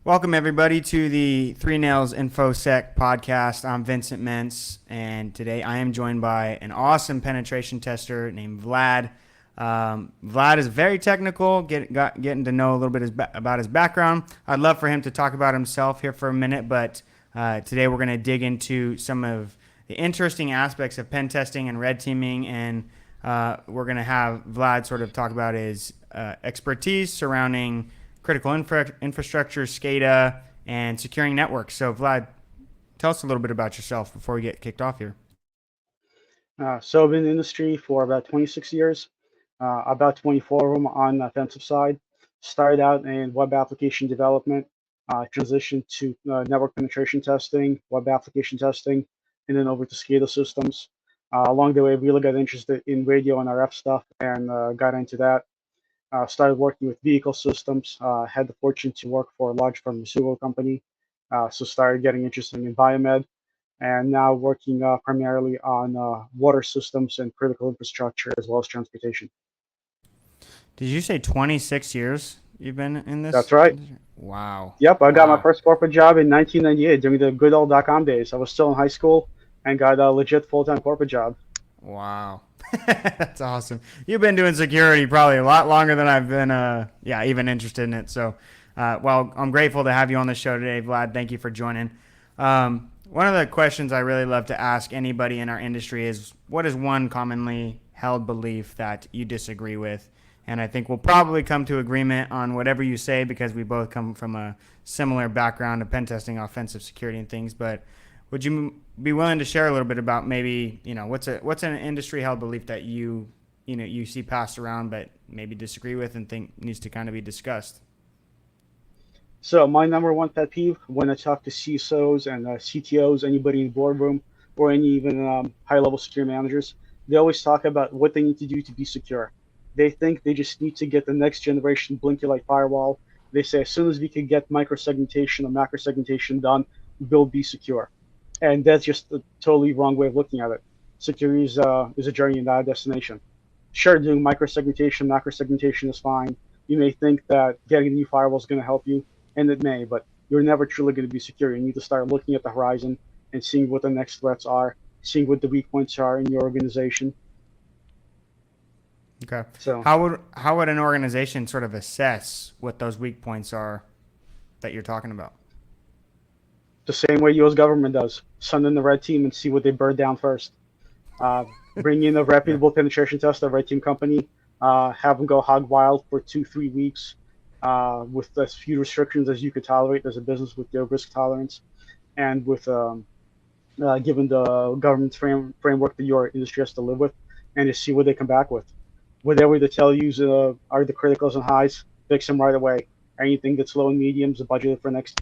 Welcome, everybody, to the Three Nails InfoSec podcast. I'm Vincent Mentz, and today I am joined by an awesome penetration tester named Vlad. Vlad is very technical, getting to know a little bit about his background. I'd love for him to talk about himself here for a minute, but today we're going to dig into some of the interesting aspects of pen testing and red teaming, and we're going to have Vlad sort of talk about his expertise surrounding critical infrastructure, SCADA, and securing networks. So, Vlad, tell us a little bit about yourself before we get kicked off here. So I've been in the industry for about 26 years, about 24 of them on the offensive side. Started out in web application development, transitioned to network penetration testing, web application testing, and then over to SCADA systems. Along the way, I really got interested in radio and RF stuff and got into that. Started working with vehicle systems, had the fortune to work for a large pharmaceutical company, so started getting interested in biomed, and now working primarily on water systems and critical infrastructure as well as transportation. Did you say 26 years you've been in this? That's right. Wow. Yep, I got my Wow. first corporate job in 1998 during the good old .com days. I was still in high school and got a legit full-time corporate job. Wow. That's awesome. You've been doing security probably a lot longer than I've been, even interested in it. So, well, I'm grateful to have you on the show today, Vlad. Thank you for joining. One of the questions I really love to ask anybody in our industry is, what is one commonly held belief that you disagree with? And I think we'll probably come to agreement on whatever you say because we both come from a similar background of pen testing, offensive security, and things. But would you be willing to share a little bit about maybe what's an industry held belief that you see passed around but maybe disagree with and think needs to kind of be discussed? So my number one pet peeve when I talk to CISOs and CTOs, anybody in the boardroom, or any even high-level security managers, they always talk about what they need to do to be secure. They think they just need to get the next generation blinky light firewall. They say as soon as we can get microsegmentation or macrosegmentation done, we'll be secure. And that's just a totally wrong way of looking at it. Security is a journey and not a destination. Sure, doing microsegmentation, macrosegmentation is fine. You may think that getting a new firewall is going to help you, and it may, but you're never truly going to be secure. You need to start looking at the horizon and seeing what the next threats are, seeing what the weak points are in your organization. Okay. So How would an organization sort of assess what those weak points are that you're talking about? the same way U.S. government does, send in the red team and see what they burn down first. Uh, Bring in a Yeah. reputable penetration test, a red team company, have them go hog wild for 2, 3 weeks with as few restrictions as you could tolerate as a business with your risk tolerance and with given the government framework that your industry has to live with, and to see what they come back with. Whatever they tell you are the criticals and highs, fix them right away. Anything that's low and mediums, budgeted for next.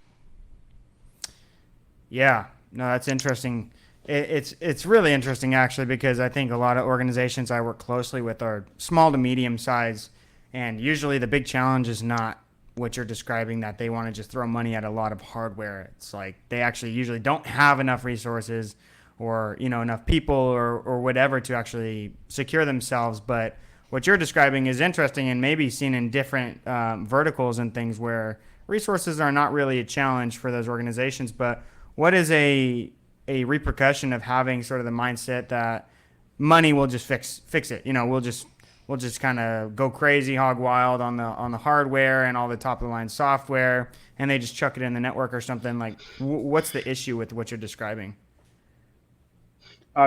Yeah, no, that's interesting. It's really interesting actually because I think a lot of organizations I work closely with are small to medium size, and usually the big challenge is not what you're describing that they want to just throw money at a lot of hardware. It's like they actually usually don't have enough resources or enough people or whatever to actually secure themselves. But what you're describing is interesting and maybe seen in different verticals and things where resources are not really a challenge for those organizations, but what is a repercussion of having sort of the mindset that money will just fix it? We'll just kind of go crazy, hog wild on the hardware and all the top of the line software, and they just chuck it in the network or something. Like, what's the issue with what you're describing?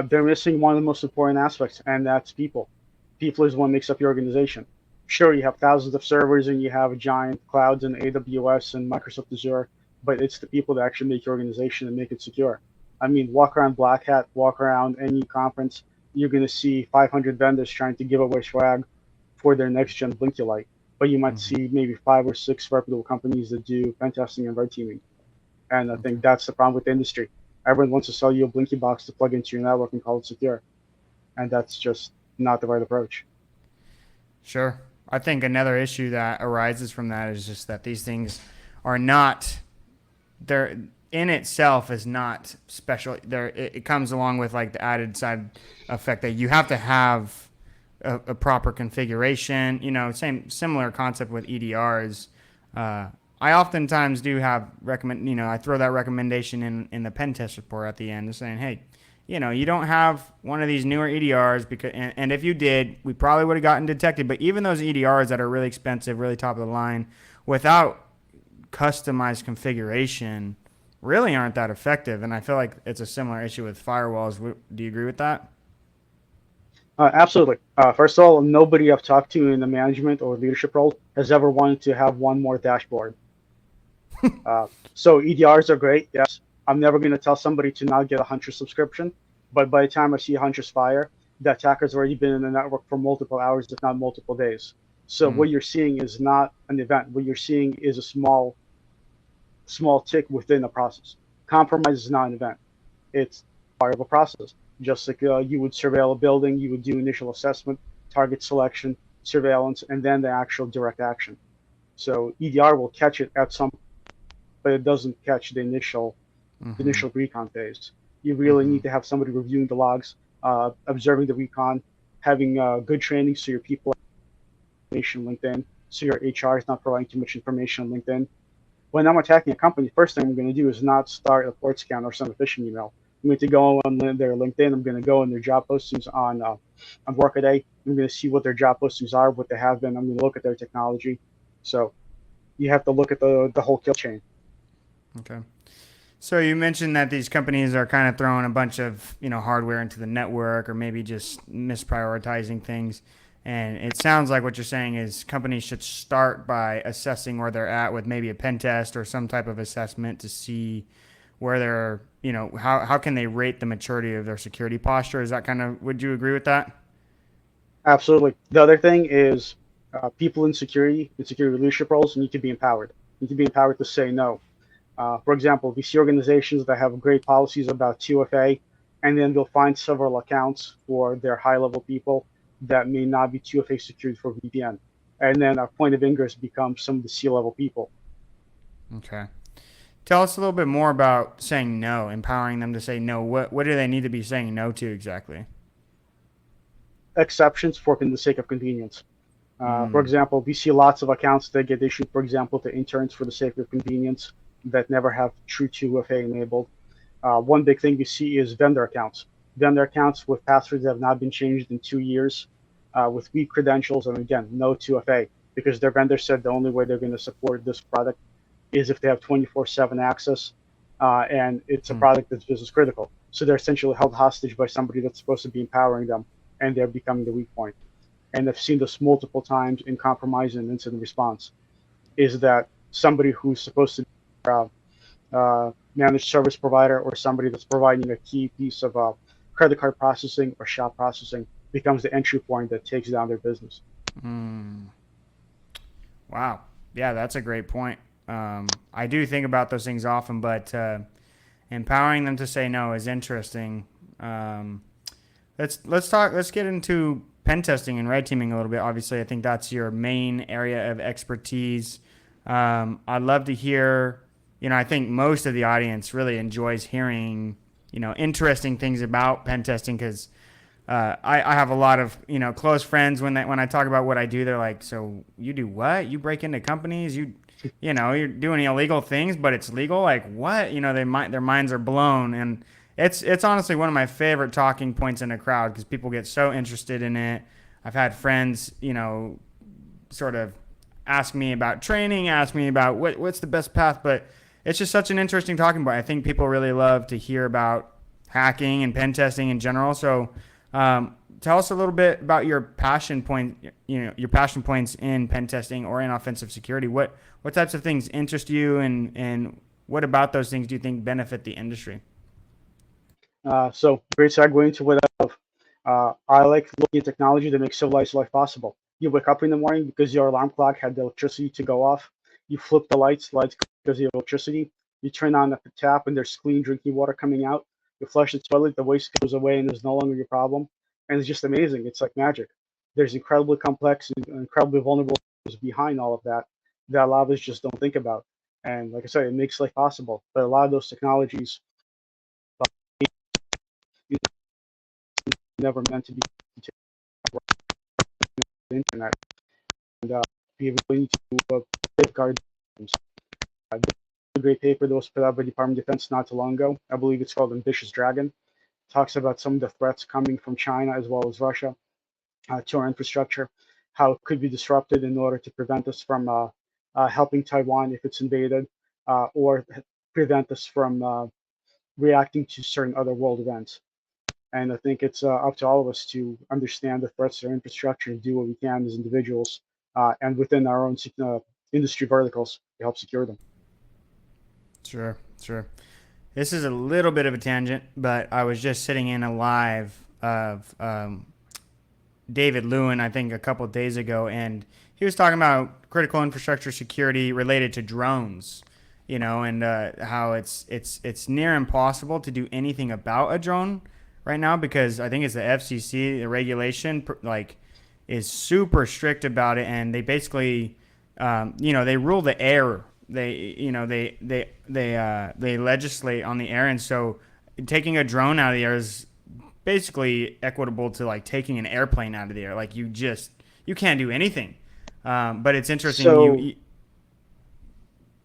They're missing one of the most important aspects, and that's people. People is what makes up your organization. Sure, you have thousands of servers and you have giant clouds in AWS and Microsoft Azure, but it's the people that actually make your organization and make it secure. I mean, walk around Black Hat, walk around any conference, you're going to see 500 vendors trying to give away swag for their next gen Blinky Light, but you might Mm-hmm. see maybe 5 or 6 reputable companies that do pen testing and red teaming. And I Okay. think that's the problem with the industry. Everyone wants to sell you a Blinky box to plug into your network and call it secure, and that's just not the right approach. Sure. I think another issue that arises from that is just that these things are not they're in itself is not special. It comes along with like the added side effect that you have to have a proper configuration. Same similar concept with EDRs. I oftentimes do have I throw that recommendation in the pen test report at the end, saying, hey, you don't have one of these newer EDRs because, and if you did, we probably would have gotten detected. But even those EDRs that are really expensive, really top of the line, without customized configuration, really aren't that effective. And I feel like it's a similar issue with firewalls. Do you agree with that? Absolutely. First of all, nobody I've talked to in the management or leadership role has ever wanted to have one more dashboard. So EDRs are great. Yes, I'm never going to tell somebody to not get a Hunter subscription, but by the time I see Hunter's fire, the attacker's already been in the network for multiple hours, if not multiple days. So Mm, what you're seeing is not an event. What you're seeing is a small tick within a process. Compromise is not an event. It's part of a process. Just like you would surveil a building, you would do initial assessment, target selection, surveillance, and then the actual direct action. So EDR will catch it at some, but it doesn't catch the mm-hmm. initial recon phase. You really Mm-hmm. need to have somebody reviewing the logs, observing the recon, having good training so your people have information LinkedIn, so your HR is not providing too much information on LinkedIn. When I'm attacking a company, first thing I'm going to do is not start a port scan or send a phishing email. I'm going to go on their LinkedIn. I'm going to go on their job postings on Workaday. I'm going to see what their job postings are, what they have been. I'm going to look at their technology. So you have to look at the whole kill chain. Okay. So you mentioned that these companies are kind of throwing a bunch of hardware into the network, or maybe just misprioritizing things. And it sounds like what you're saying is companies should start by assessing where they're at with maybe a pen test or some type of assessment to see where they're, how can they rate the maturity of their security posture? Is that kind of, would you agree with that? Absolutely. The other thing is people in security leadership roles need to be empowered. Need to be empowered to say no. For example, we see organizations that have great policies about 2FA, and then they'll find several accounts for their high-level people that may not be 2FA secured for VPN. And then our point of ingress becomes some of the C-level people. Okay. Tell us a little bit more about saying no, empowering them to say no. What do they need to be saying no to exactly? Exceptions for the sake of convenience. For Mm, example, we see lots of accounts that get issued, for example, to interns for the sake of convenience that never have true 2FA enabled. One big thing we see is vendor accounts. Vendor accounts with passwords that have not been changed in 2 years, with weak credentials, and again, no 2FA, because their vendor said the only way they're going to support this product is if they have 24/7 access, and it's a mm, product that's business critical. So they're essentially held hostage by somebody that's supposed to be empowering them, and they're becoming the weak point. And I've seen this multiple times in compromise and incident response, is that somebody who's supposed to be managed service provider or somebody that's providing a key piece of credit card processing or shop processing becomes the entry point that takes down their business. mm. Wow. Yeah, that's a great point. I do think about those things often, but empowering them to say no is interesting. Um, let's talk. Let's get into pen testing and red teaming a little bit. Obviously, I think that's your main area of expertise. I'd love to hear. I think most of the audience really enjoys hearing interesting things about pen testing because I have a lot of close friends when I talk about what I do. They're like, "So you do what? You break into companies? You're doing illegal things, but it's legal? Like what? Their minds are blown, and it's honestly one of my favorite talking points in a crowd because people get so interested in it. I've had friends, sort of ask me about training, ask me about what's the best path, but it's just such an interesting talking point. I think people really love to hear about hacking and pen testing in general. So tell us a little bit about your passion point, your passion points in pen testing or in offensive security. What types of things interest you, and what about those things do you think benefit the industry? So great segue into what I like looking at technology that makes civilized life possible. You wake up in the morning because your alarm clock had the electricity to go off. You flip the lights because of the electricity. You turn on the tap and there's clean drinking water coming out. You flush the toilet, the waste goes away and is no longer your problem. And it's just amazing. It's like magic. There's incredibly complex and incredibly vulnerable things behind all of that that a lot of us just don't think about. And like I said, it makes life possible. But a lot of those technologies never meant to be the internet. And we really need to safeguard them. A great paper that was put out by the Department of Defense not too long ago. I believe it's called Ambitious Dragon. It talks about some of the threats coming from China as well as Russia to our infrastructure, how it could be disrupted in order to prevent us from helping Taiwan if it's invaded, or prevent us from reacting to certain other world events. And I think it's up to all of us to understand the threats to our infrastructure and do what we can as individuals and within our own industry verticals to help secure them. Sure, sure. This is a little bit of a tangent, but I was just sitting in a live of David Lewin, I think, a couple of days ago, and he was talking about critical infrastructure security related to drones, and how it's near impossible to do anything about a drone right now because I think it's the FCC, the regulation, like, is super strict about it, and they basically, they rule the air. They legislate on the air, and so taking a drone out of the air is basically equitable to like taking an airplane out of the air. Like you can't do anything. But it's interesting. So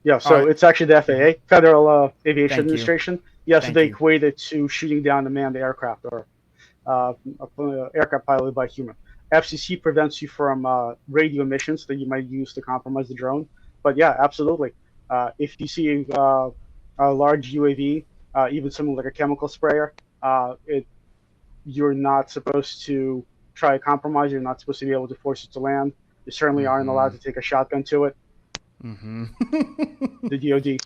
yeah, Uh, so it's actually the FAA, Federal Aviation thank you, Administration. Yes, thank they you. equate it to shooting down a manned aircraft or aircraft piloted by a human. FCC prevents you from radio emissions that you might use to compromise the drone. But yeah, absolutely. If you see a large UAV, even something like a chemical sprayer, you're not supposed to try to compromise. You're not supposed to be able to force it to land. You certainly aren't allowed Mm-hmm. to take a shotgun to it. Mm-hmm. The DoD.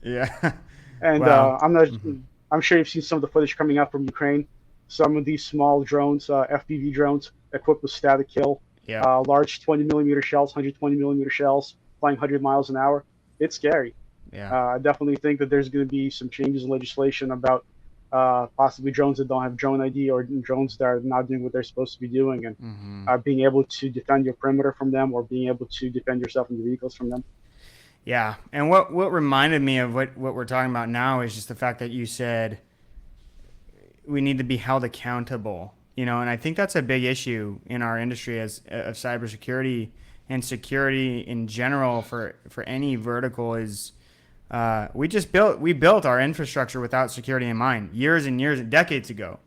Yeah. And Wow. I'm not. Mm-hmm. I'm sure you've seen some of the footage coming out from Ukraine. Some of these small drones, FPV drones, equipped with static kill, Yep. large 20 millimeter shells, 120 millimeter shells, flying 100 miles an hour. It's scary. Yeah. I definitely think that there's going to be some changes in legislation about possibly drones that don't have drone ID or drones that are not doing what they're supposed to be doing, and Mm-hmm. being able to defend your perimeter from them or being able to defend yourself and your vehicles from them. Yeah. And what reminded me of what we're talking about now is just the fact that you said we need to be held accountable. And I think that's a big issue in our industry as of cybersecurity and security in general for any vertical is we built our infrastructure without security in mind years and years decades ago,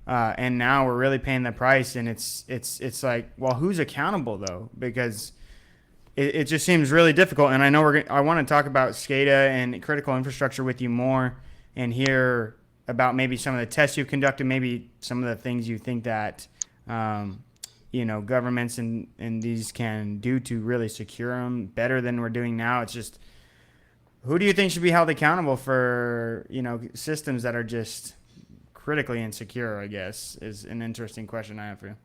and now we're really paying the price. And it's like, well, who's accountable though? Because it just seems really difficult. And I know I want to talk about SCADA and critical infrastructure with you more and hear about maybe some of the tests you've conducted, maybe some of the things you think that governments and these can do to really secure them better than we're doing now. It's just, who do you think should be held accountable for systems that are just critically insecure? I guess is an interesting question I have for you.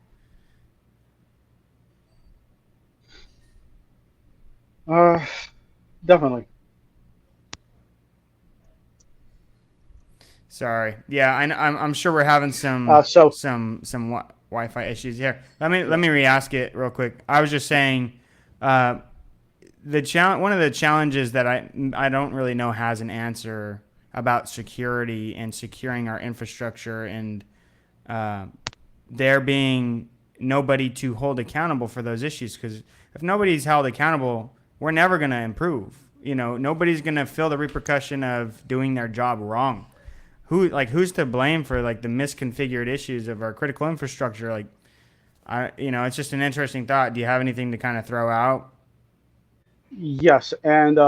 Uh, Definitely. Sorry. Yeah, I'm sure we're having Uh, so some Wi-Fi issues here. Let yeah, me re-ask it real quick. I was just saying, uh, one of the challenges that I don't really know has an answer about security and securing our infrastructure and uh, there being nobody to hold accountable for those issues. Because if nobody's held accountable, we're never going to improve. Nobody's going to feel the repercussion of doing their job wrong. Who's to blame for like the misconfigured issues of our critical infrastructure? Like, it's just an interesting thought. Do you have anything to kind of throw out? yes, and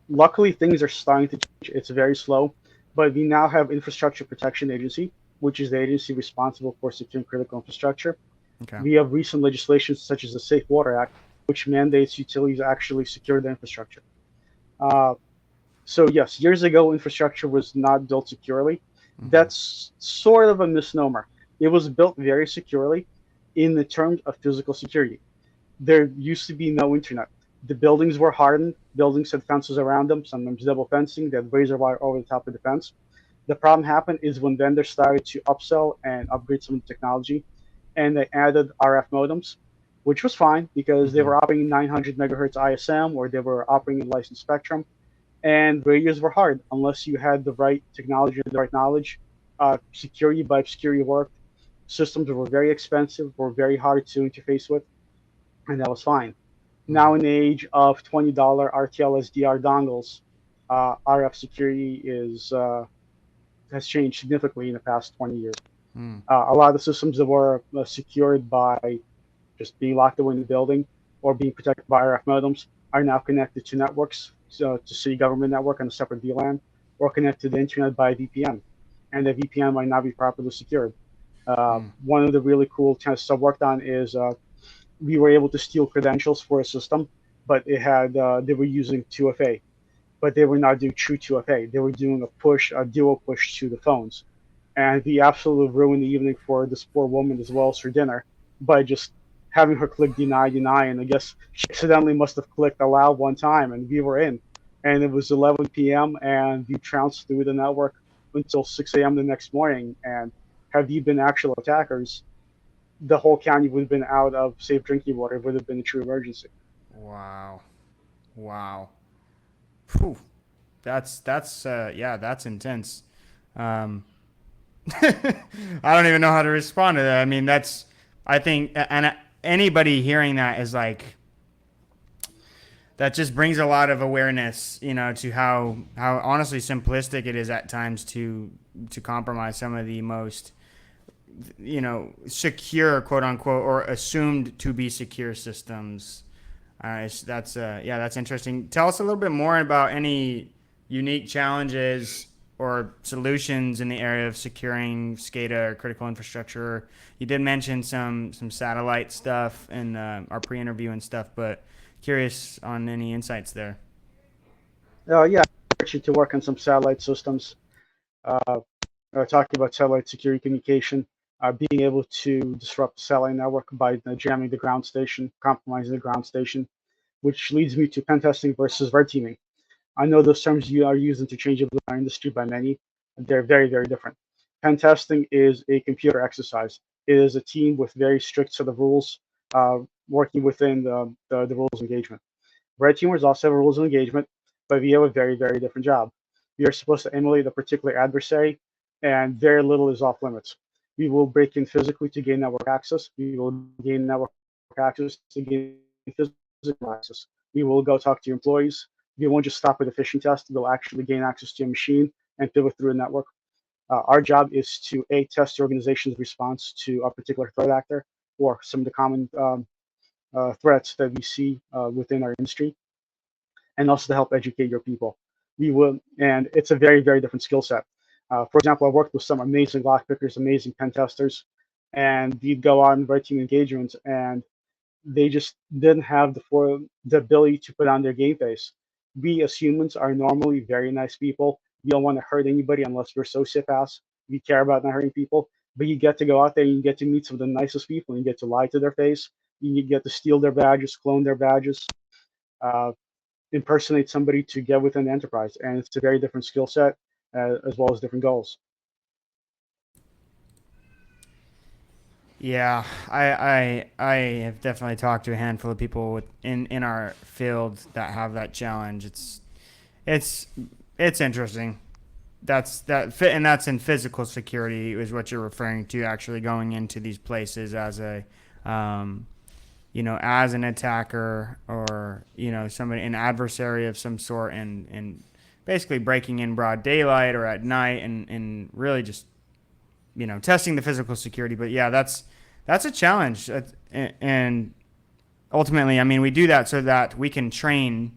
luckily things are starting to change. It's very slow, but we now have Infrastructure Protection Agency, which is the agency responsible for securing critical infrastructure. Okay. We have recent legislation such as the Safe Water Act, which mandates utilities actually secure the infrastructure. Uh, so yes, years ago, infrastructure was not built securely. Mm-hmm. That's sort of a misnomer. It was built very securely in the terms of physical security. There used to be no internet. The buildings were hardened. Buildings had fences around them, sometimes double fencing. They had razor wire over the top of the fence. The problem happened is when vendors started to upsell and upgrade some of the technology, and they added RF modems, which was fine because they Mm-hmm. were operating 900 megahertz ISM or they were operating in licensed spectrum. And radios were hard unless you had the right technology and the right knowledge. Security by obscurity worked. Systems were very expensive, were very hard to interface with, and that was fine. Mm-hmm. Now in the age of $20 RTL SDR dongles, RF security is has changed significantly in the past 20 years. Hmm. A lot of the systems that were secured by just being locked away in the building or being protected by RF modems are now connected to networks, so to city government network on a separate VLAN, or connected to the internet by VPN. And the VPN might not be properly secured. Hmm. One of the really cool tests I've worked on is we were able to steal credentials for a system, but it had they were using 2FA, but they were not doing true 2FA. They were doing a dual push to the phones, and we absolutely ruined the evening for this poor woman as well as her dinner by just having her click deny, and I guess she accidentally must have clicked allow one time, and we were in, and it was 11 p.m. and we trounced through the network until 6 a.m. the next morning. And had we been actual attackers, the whole county would have been out of safe drinking water. It would have been a true emergency. Wow. Wow. Whew. That's yeah, that's intense. Um, I don't even know how to respond to that. I mean, that's I think, and anybody hearing that is like that just brings a lot of awareness, to how honestly simplistic it is at times to compromise some of the most, secure, quote unquote, or assumed to be secure systems. That's yeah, that's interesting. Tell us a little bit more about any unique challenges or solutions in the area of securing SCADA or critical infrastructure. You did mention some satellite stuff in our pre-interview and stuff, but curious on any insights there. Yeah, actually to work on some satellite systems. Uh, Talking about satellite security communication, being able to disrupt the satellite network by jamming the ground station, compromising the ground station, which leads me to pen testing versus red teaming. I know those terms you are used interchangeably in our industry by many. They're very, very different. Pen testing is a computer exercise. It is a team with very strict set of rules, uh, working within the rules of engagement. Red teamers also have rules of engagement, but we have a very, very different job. We are supposed to emulate a particular adversary, and very little is off limits. We will break in physically to gain network access. We will gain network access to gain physical access. We will go talk to your employees. We won't just stop with a phishing test. We'll actually gain access to your machine and pivot through a network. Our job is to test the organization's response to a particular threat actor or some of the common threats that we see within our industry, and also to help educate your people. We will, and it's a very, very different skill set. For example, I worked with some amazing lockpickers, amazing pen testers, and we'd go on red team engagements, and they just didn't have the ability to put on their game face. We as humans are normally very nice people. We don't want to hurt anybody unless we're sociopaths. We care about not hurting people. But you get to go out there and you get to meet some of the nicest people and you get to lie to their face. You get to steal their badges, clone their badges, uh, impersonate somebody to get within the enterprise. And it's a very different skill set as well as different goals. Yeah, I have definitely talked to a handful of people in our field that have that challenge. It's it's interesting. And that's in physical security is what you're referring to. Actually, going into these places as a, um, as an attacker or somebody, an adversary of some sort, and basically breaking in broad daylight or at night, and really just testing the physical security. But yeah, that's a challenge. And ultimately, I mean, we do that so that we can train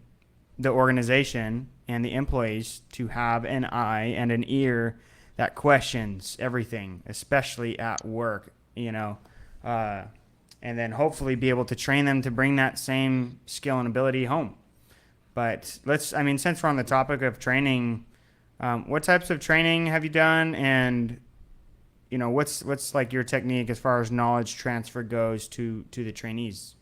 the organization and the employees to have an eye and an ear that questions everything, especially at work, uh, and then hopefully be able to train them to bring that same skill and ability home. But I mean, since we're on the topic of training, what types of training have you done, and what's like your technique as far as knowledge transfer goes to the trainees?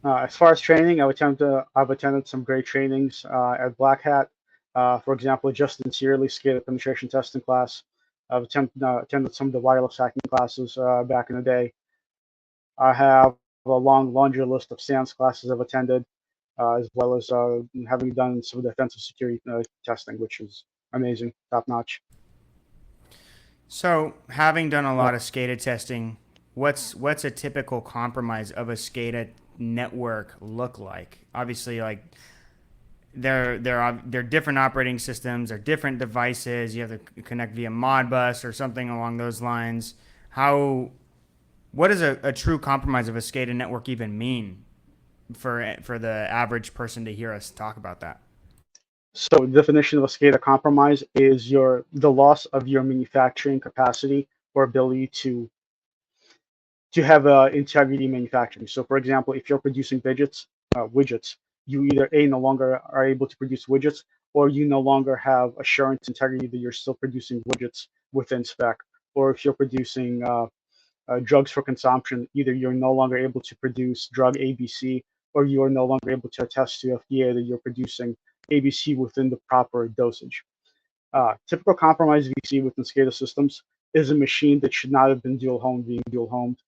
As far as training, I've attended some great trainings at Black Hat. For example, Justin Searley SCADA penetration testing class. Attended some of the wireless hacking classes back in the day. I have a long laundry list of SANS classes I've attended, as well as having done some of the offensive security testing, which is amazing, top notch. So, having done a Uh, lot of SCADA testing, what's a typical compromise of a SCADA network look like? Obviously, like they're different operating systems, they're different devices. You have to connect via Modbus or something along those lines. How what does a true compromise of a SCADA network even mean for the average person to hear us talk about that? So the definition of a SCADA compromise is the loss of your manufacturing capacity or ability to have integrity in manufacturing. So, for example, if you're producing widgets, you either no longer are able to produce widgets, or you no longer have assurance integrity that you're still producing widgets within spec. Or if you're producing drugs for consumption, either you're no longer able to produce drug ABC, or you are no longer able to attest to FDA that you're producing ABC within the proper dosage. Typical compromise we see within SCADA systems is a machine that should not have been dual homed being dual homed.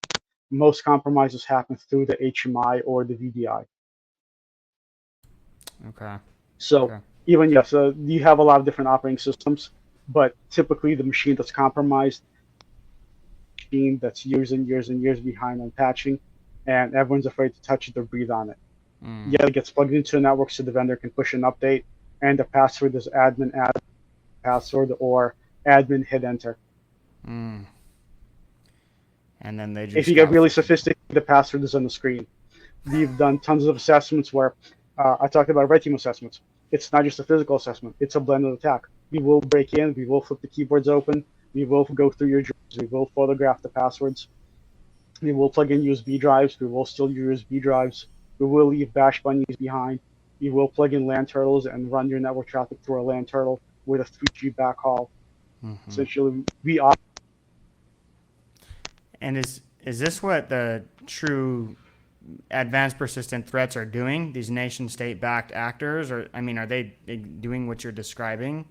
Most compromises happen through the HMI or the VDI. Okay. So Okay. even yes, you have a lot of different operating systems, but typically the machine that's compromised, machine that's years and years and years behind on patching, and everyone's afraid to touch it or breathe on it. Mm. Yet it gets plugged into a network so the vendor can push an update, and the password is admin add password or admin hit enter. Mm. And then they If just you get got really freaking. sophisticated, the password is on the screen. We've done tons of assessments where I talked about red team assessments. It's not just a physical assessment; it's a blended attack. We will break in, we will flip the keyboards open, we will go through your drives, we will photograph the passwords, we will plug in USB drives, we will steal your USB drives, we will leave bash bunnies behind, we will plug in LAN turtles and run your network traffic through a LAN turtle with a 3G backhaul. Mm-hmm. Essentially, we are. And is this what the true advanced persistent threats are doing? These nation state backed actors, or I mean, are they doing what you're describing?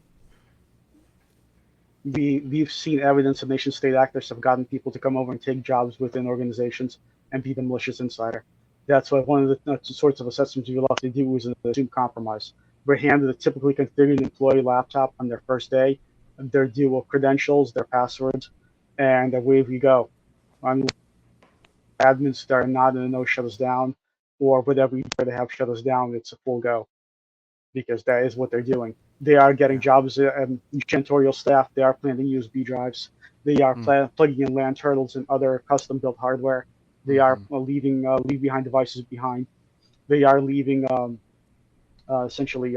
We've seen evidence of nation state actors have gotten people to come over and take jobs within organizations and be the malicious insider. That's why one of the sorts of assessments we love to do is an assumed compromise. We're handed a typically configured employee laptop on their first day, their dual credentials, their passwords, and away we go. On admins that are not in a no shut us down, or whatever you try to have shut us down, it's a full go because that is what they're doing. They are getting Yeah. jobs and janitorial staff. They are planting USB drives. They are Mm. plugging in LAN turtles and other custom-built hardware. They are Mm-hmm. leave behind devices behind. They are leaving essentially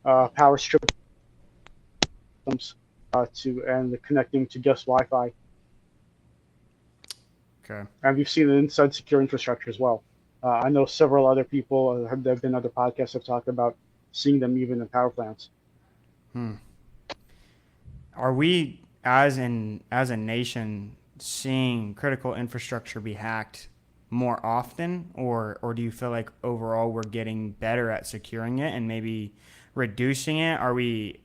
power strip systems to and connecting to just Wi-Fi. Okay. And we've seen it inside secure infrastructure as well. I know several other people. There have been other podcasts that talk about seeing them even in power plants. Hmm. Are we as a nation seeing critical infrastructure be hacked more often, or do you feel like overall we're getting better at securing it and maybe reducing it? Are we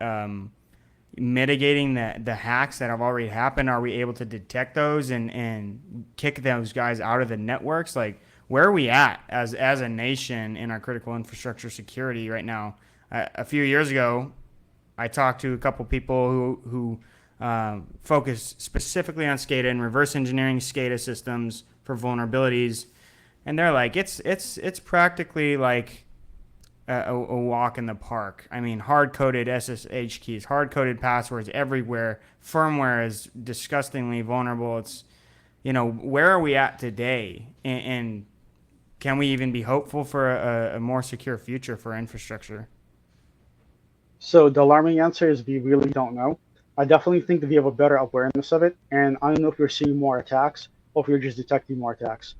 mitigating the hacks that have already happened? Are we able to detect those and kick those guys out of the networks? Like, where are we at as a nation in our critical infrastructure security right now? A few years ago, I talked to a couple people who focus specifically on SCADA and reverse engineering SCADA systems for vulnerabilities, and they're like, it's practically like a walk in the park. I mean, hard coded SSH keys, hard coded passwords everywhere. Firmware is disgustingly vulnerable. It's where are we at today, and can we even be hopeful for a more secure future for infrastructure? So the alarming answer is we really don't know. I definitely think that we have a better awareness of it, and I don't know if you're seeing more attacks or if you're just detecting more attacks.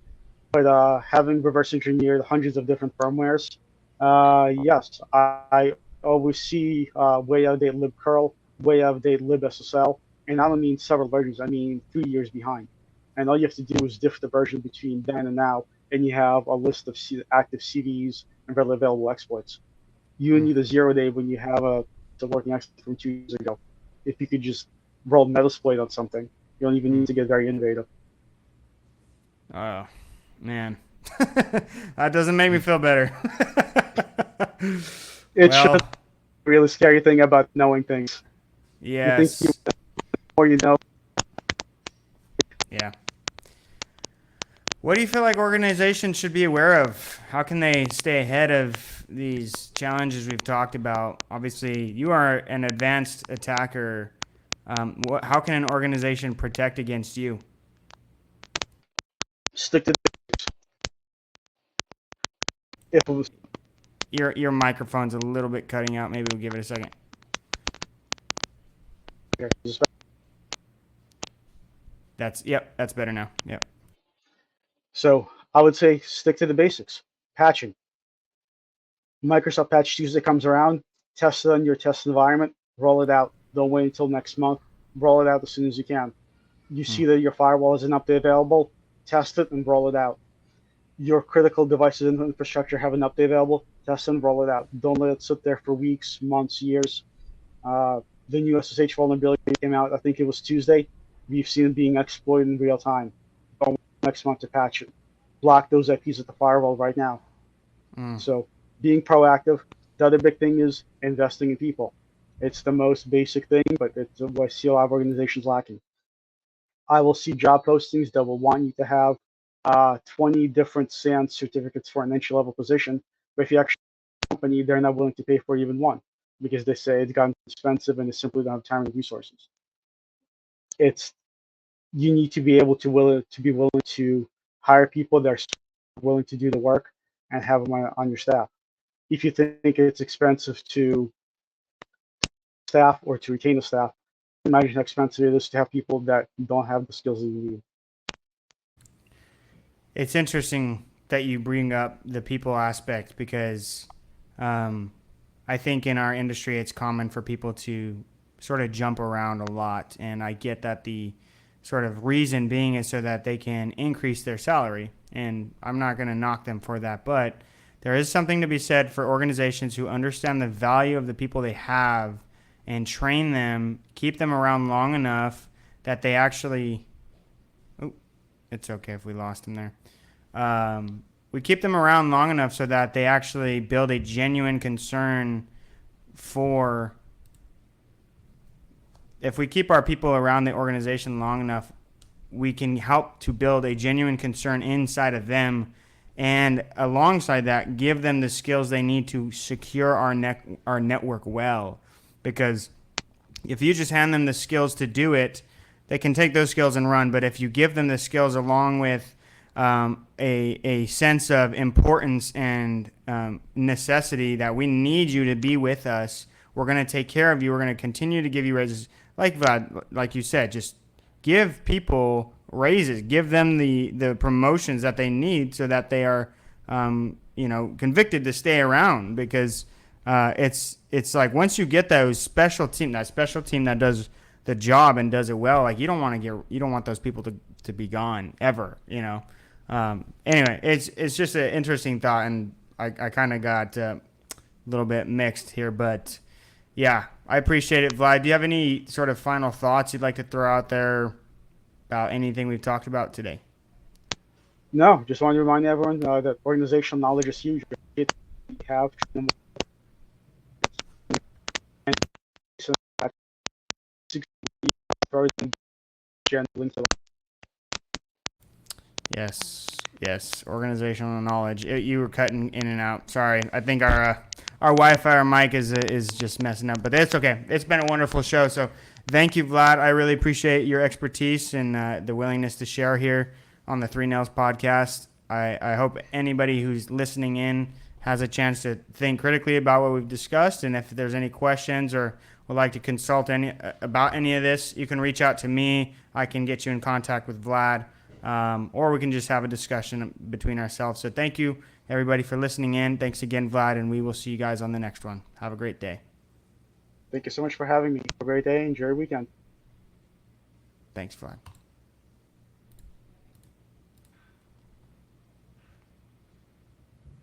But having reverse engineered hundreds of different firmwares, yes, I always see way outdated libcurl, way outdated libSSL, and I don't mean several versions. I mean 3 years behind. And all you have to do is diff the version between then and now, and you have a list of active CVEs and readily available exploits. You Hmm. need a 0 day when you have a working exploit from 2 years ago. If you could just roll Metasploit on something, you don't even Hmm. need to get very innovative. Oh, man. That doesn't make me feel better. It's just Well, a really scary thing about knowing things. You think you yes. more you know. Yeah. What do you feel like organizations should be aware of? How can they stay ahead of these challenges we've talked about? Obviously, you are an advanced attacker. How can an organization protect against you? Stick to if it was Your microphone's a little bit cutting out. Maybe we'll give it a second. That's better now. Yep. so I would say stick to the basics. Patching. Microsoft Patch Tuesday comes around, test it on your test environment, roll it out. Don't wait until next month. Roll it out as soon as you can. You Hmm. see that your firewall has an update available, test it and roll it out. Your critical devices and infrastructure have an update available, test and roll it out. Don't let it sit there for weeks, months, years. Uh, the new SSH vulnerability came out, I think it was Tuesday. We've seen it being exploited in real time. Don't wait next month to patch it. Block those IPs at the firewall right now. Mm. So being proactive. The other big thing is investing in people. It's the most basic thing, but it's what I see a lot of organizations lacking. I will see job postings that will want you to have 20 different SAN certificates for an entry level position. But if you actually have a company, they're not willing to pay for even one because they say it's gotten expensive and they simply don't have time and resources. It's you need to be able to be willing to hire people that are willing to do the work and have them on your staff. If you think it's expensive to staff or to retain the staff, imagine how expensive it is to have people that don't have the skills that you need. It's interesting that you bring up the people aspect because um, I think in our industry it's common for people to sort of jump around a lot, and I get that the sort of reason being is so that they can increase their salary, and I'm not going to knock them for that, but there is something to be said for organizations who understand the value of the people they have and train them, keep them around long enough that they actually. Oh, it's okay if we lost them there. We keep them around long enough so that they actually build a genuine concern for. If we keep our people around the organization long enough, we can help to build a genuine concern inside of them, and alongside that, give them the skills they need to secure our network well. Because if you just hand them the skills to do it, they can take those skills and run. But if you give them the skills along with a sense of importance and necessity that we need you to be with us, we're going to take care of you. We're going to continue to give you raises. Like Vlad, like you said, just give people raises, give them the promotions that they need so that they are, convicted to stay around because it's like once you get that special team that does the job and does it well, like you don't want those people to be gone ever, Anyway, it's just an interesting thought, and I kind of got a little bit mixed here, but yeah, I appreciate it, Vlad. Do you have any sort of final thoughts you'd like to throw out there about anything we've talked about today? No, just want to remind everyone that organizational knowledge is huge. You have Yes. Organizational knowledge. You were cutting in and out. Sorry. I think our Wi-Fi or mic is just messing up, but it's okay. It's been a wonderful show. So thank you, Vlad. I really appreciate your expertise and the willingness to share here on the Three Nails podcast. I hope anybody who's listening in has a chance to think critically about what we've discussed, and if there's any questions or would like to consult about any of this, you can reach out to me. I can get you in contact with Vlad, or we can just have a discussion between ourselves. So thank you, everybody, for listening in. Thanks again, Vlad, and we will see you guys on the next one. Have a great day. Thank you so much for having me. Have a great day. Enjoy your weekend. Thanks, Vlad.